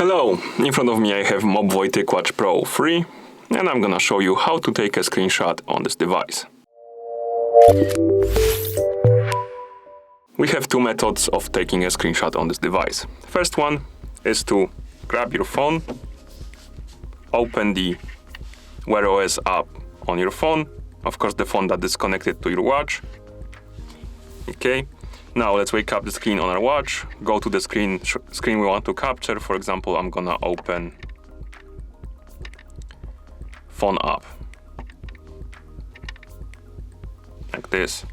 Hello, in front of me I have MOBVOI TicWatch Pro 3 and I'm gonna show you how to take a screenshot on this device. We have two methods of taking a screenshot on this device. First one is to grab your phone, open the Wear OS app on your phone, of course the phone that is connected to your watch. Okay. Now let's wake up the screen on our watch, go to the screen we want to capture. For example, I'm gonna open phone app, like this.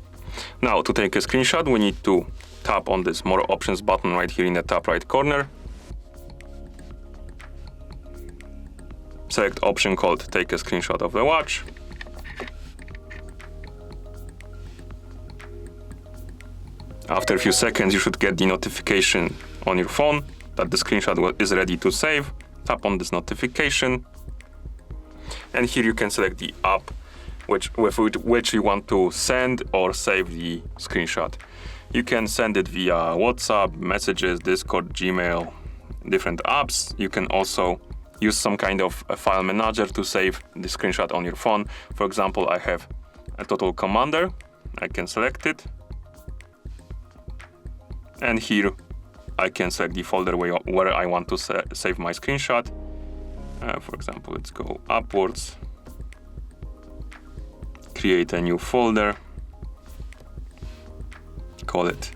Now to take a screenshot, we need to tap on this More Options button right here in the top right corner. Select option called Take a Screenshot of the Watch. After a few seconds, you should get the notification on your phone that the screenshot is ready to save. Tap on this notification. And here you can select the app with which you want to send or save the screenshot. You can send it via WhatsApp, Messages, Discord, Gmail, different apps. You can also use some kind of a file manager to save the screenshot on your phone. For example, I have a Total Commander. I can select it. And here I can select the folder where I want to save my screenshot. For example, let's go upwards, create a new folder, call it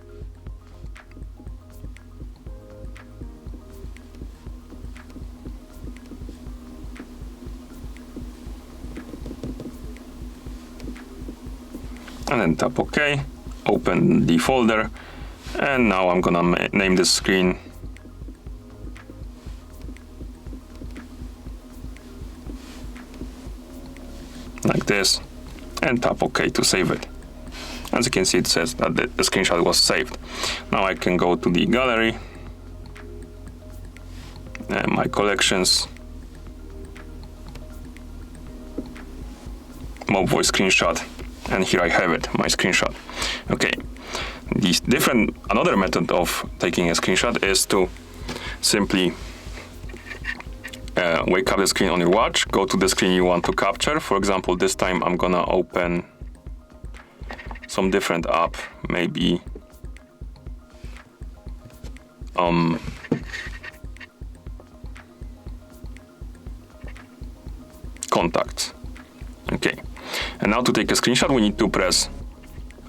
and then tap OK, open the folder. And now I'm gonna name this screen like this and tap OK to save it. As you can see, it says that the screenshot was saved. Now I can go to the gallery and my collections, MOBVOI screenshot, and here I have it, my screenshot. Okay. Another method of taking a screenshot is to simply wake up the screen on your watch, go to the screen you want to capture. For example, this time I'm gonna open some different app, maybe contacts. Okay, and now to take a screenshot, we need to press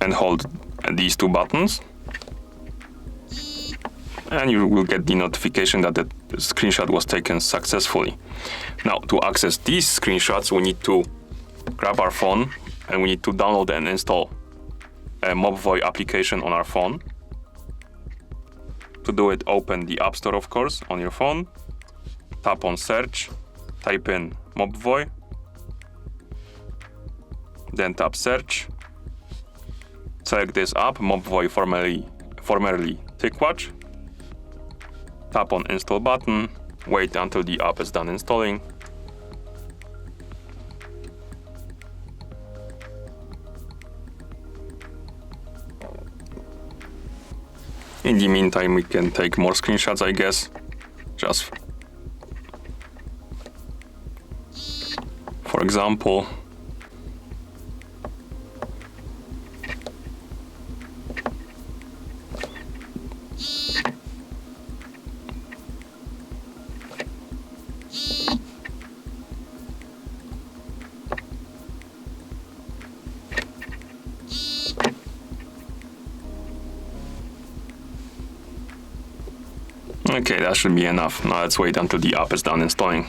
and hold these two buttons, and you will get the notification that the screenshot was taken successfully. Now to access these screenshots, we need to grab our phone and we need to download and install a MOBVOI application on our phone. To do it, open the App Store, of course, on your phone, tap on search, type in MOBVOI, then tap search. Select this app, MOBVOI formerly TicWatch. Tap on install button, wait until the app is done installing. In the meantime, we can take more screenshots, I guess. Just for example, okay, that should be enough. Now let's wait until the app is done installing.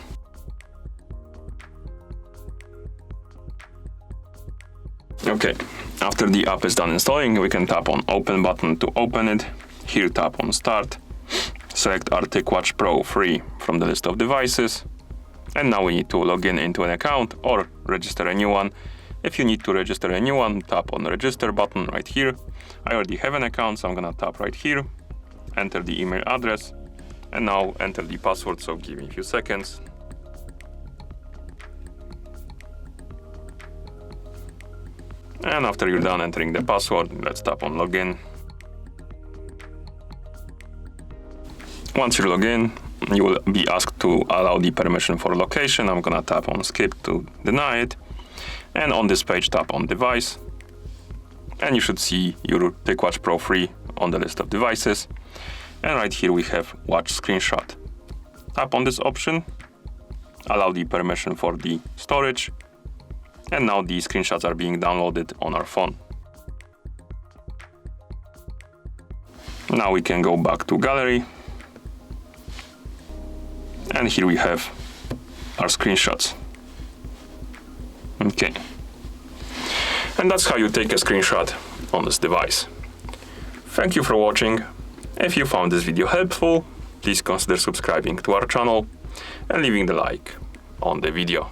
Okay, after the app is done installing, we can tap on Open button to open it. Here tap on Start. Select our TicWatch Pro 3 from the list of devices. And now we need to log in into an account or register a new one. If you need to register a new one, tap on Register button right here. I already have an account, so I'm gonna tap right here, enter the email address, and now enter the password, so give me a few seconds. And after you're done entering the password, let's tap on Login. Once you log in, you will be asked to allow the permission for location. I'm gonna tap on skip to deny it. And on this page, tap on device. And you should see your TicWatch Pro 3 on the list of devices. And right here we have watch screenshot. Tap on this option, allow the permission for the storage. And now the screenshots are being downloaded on our phone. Now we can go back to gallery. And here we have our screenshots. Okay. And that's how you take a screenshot on this device. Thank you for watching. If you found this video helpful, please consider subscribing to our channel and leaving the like on the video.